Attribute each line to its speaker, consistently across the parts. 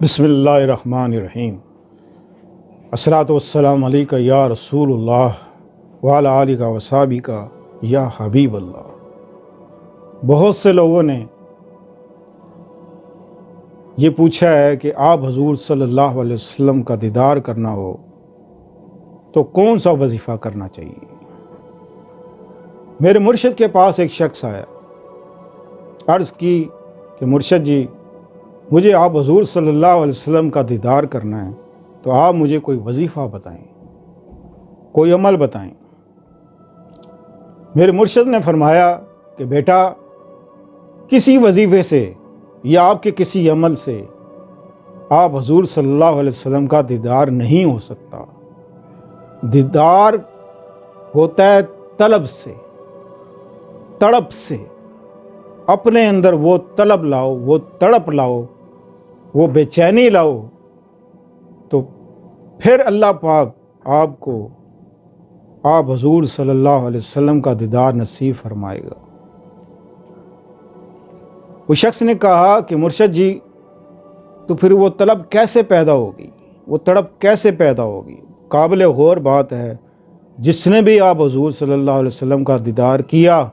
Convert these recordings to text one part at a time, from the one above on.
Speaker 1: بسم اللہ الرحمن الرحیم۔ الصلاۃ والسلام علیکہ یا رسول اللہ وعلی آلہ وصحبہ یا حبیب اللہ۔ بہت سے لوگوں نے یہ پوچھا ہے کہ آپ حضور صلی اللہ علیہ وسلم کا دیدار کرنا ہو تو کون سا وظیفہ کرنا چاہیے۔ میرے مرشد کے پاس ایک شخص آیا، عرض کی کہ مرشد جی، مجھے آپ حضور صلی اللہ علیہ وسلم کا دیدار کرنا ہے، تو آپ مجھے کوئی وظیفہ بتائیں، کوئی عمل بتائیں۔ میرے مرشد نے فرمایا کہ بیٹا، کسی وظیفے سے یا آپ کے کسی عمل سے آپ حضور صلی اللہ علیہ وسلم کا دیدار نہیں ہو سکتا۔ دیدار ہوتا ہے طلب سے، تڑپ سے۔ اپنے اندر وہ طلب لاؤ، وہ تڑپ لاؤ، وہ بے چینی لاؤ، تو پھر اللہ پاک آپ کو آپ حضور صلی اللہ علیہ وسلم کا دیدار نصیب فرمائے گا۔ وہ شخص نے کہا کہ مرشد جی، تو پھر وہ طلب کیسے پیدا ہوگی، وہ تڑپ کیسے پیدا ہوگی؟ قابل غور بات ہے، جس نے بھی آپ حضور صلی اللہ علیہ وسلم کا دیدار کیا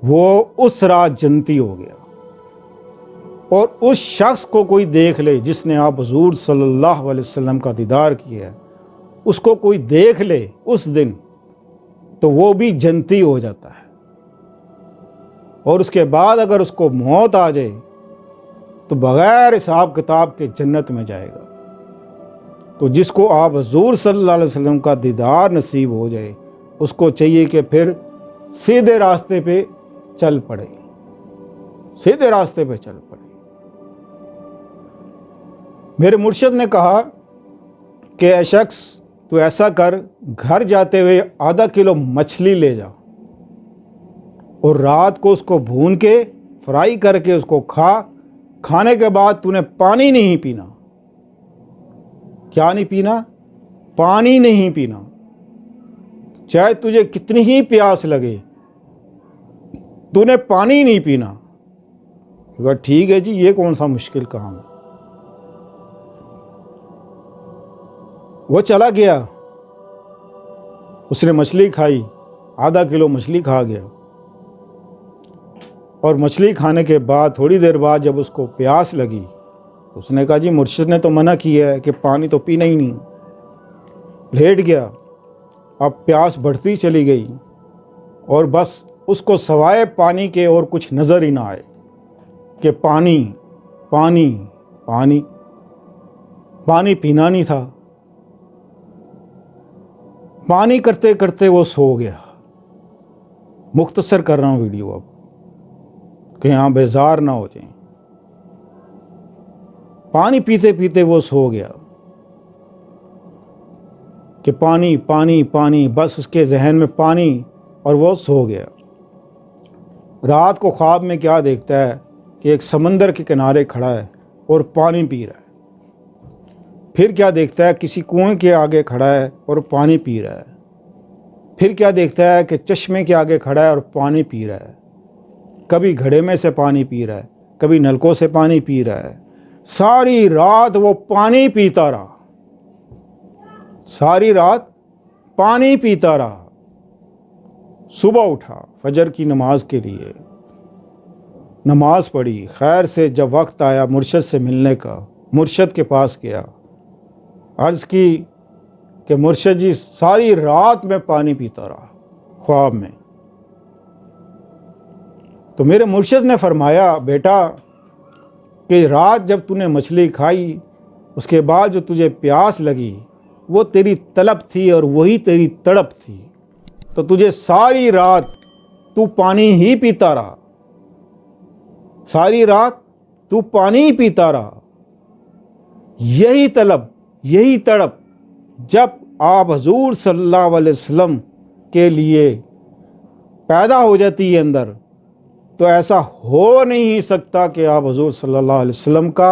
Speaker 1: وہ اس رات جنتی ہو گیا، اور اس شخص کو کوئی دیکھ لے جس نے آپ حضور صلی اللہ علیہ وسلم کا دیدار کیا ہے، اس کو کوئی دیکھ لے اس دن تو وہ بھی جنتی ہو جاتا ہے، اور اس کے بعد اگر اس کو موت آ جائے تو بغیر حساب کتاب کے جنت میں جائے گا۔ تو جس کو آپ حضور صلی اللہ علیہ وسلم کا دیدار نصیب ہو جائے، اس کو چاہیے کہ پھر سیدھے راستے پہ چل پڑے، سیدھے راستے پہ چل پڑے۔ میرے مرشد نے کہا کہ اے شخص، تو ایسا کر، گھر جاتے ہوئے آدھا کلو مچھلی لے جا، اور رات کو اس کو بھون کے فرائی کر کے اس کو کھانے کے بعد تو نے پانی نہیں پینا۔ کیا نہیں پینا؟ پانی نہیں پینا، چاہے تجھے کتنی ہی پیاس لگے، تو نے پانی نہیں پینا۔ ٹھیک ہے جی، یہ کون سا مشکل کام ہے؟ وہ چلا گیا، اس نے مچھلی کھائی، آدھا کلو مچھلی کھا گیا، اور مچھلی کھانے کے بعد تھوڑی دیر بعد جب اس کو پیاس لگی، اس نے کہا جی مرشد نے تو منع کیا ہے کہ پانی تو پینا ہی نہیں۔ لیٹ گیا، اب پیاس بڑھتی چلی گئی، اور بس اس کو سوائے پانی کے اور کچھ نظر ہی نہ آئے کہ پانی پانی پانی پانی پینا نہیں تھا۔ پانی کرتے کرتے وہ سو گیا۔ مختصر کر رہا ہوں ویڈیو اب، کہ یہاں بیزار نہ ہو جائیں۔ پانی پیتے پیتے وہ سو گیا کہ پانی پانی پانی، بس اس کے ذہن میں پانی، اور وہ سو گیا۔ رات کو خواب میں کیا دیکھتا ہے کہ ایک سمندر کے کنارے کھڑا ہے اور پانی پی رہا ہے۔ پھر کیا دیکھتا ہے، کسی کنویں کے آگے کھڑا ہے اور پانی پی رہا ہے۔ پھر کیا دیکھتا ہے کہ چشمے کے آگے کھڑا ہے اور پانی پی رہا ہے۔ کبھی گھڑے میں سے پانی پی رہا ہے، کبھی نلکوں سے پانی پی رہا ہے۔ ساری رات وہ پانی پیتا رہا، ساری رات پانی پیتا رہا۔ صبح اٹھا فجر کی نماز کے لیے، نماز پڑھی، خیر سے جب وقت آیا مرشد سے ملنے کا، مرشد کے پاس گیا، عرض کی کہ مرشد جی، ساری رات میں پانی پیتا رہا خواب میں۔ تو میرے مرشد نے فرمایا، بیٹا، کہ رات جب تو نے مچھلی کھائی، اس کے بعد جو تجھے پیاس لگی وہ تیری طلب تھی اور وہی تیری تڑپ تھی، تو تجھے ساری رات تو پانی ہی پیتا رہا، ساری رات تو پانی ہی پیتا رہا۔ یہی طلب، یہی تڑپ جب آپ حضور صلی اللہ علیہ وسلم کے لیے پیدا ہو جاتی ہے اندر، تو ایسا ہو نہیں سکتا کہ آپ حضور صلی اللہ علیہ وسلم کا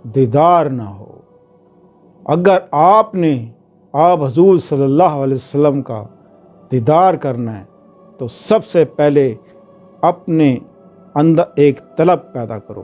Speaker 1: دیدار نہ ہو۔ اگر آپ نے آپ حضور صلی اللہ علیہ وسلم کا دیدار کرنا ہے تو سب سے پہلے اپنے اندر ایک طلب پیدا کرو،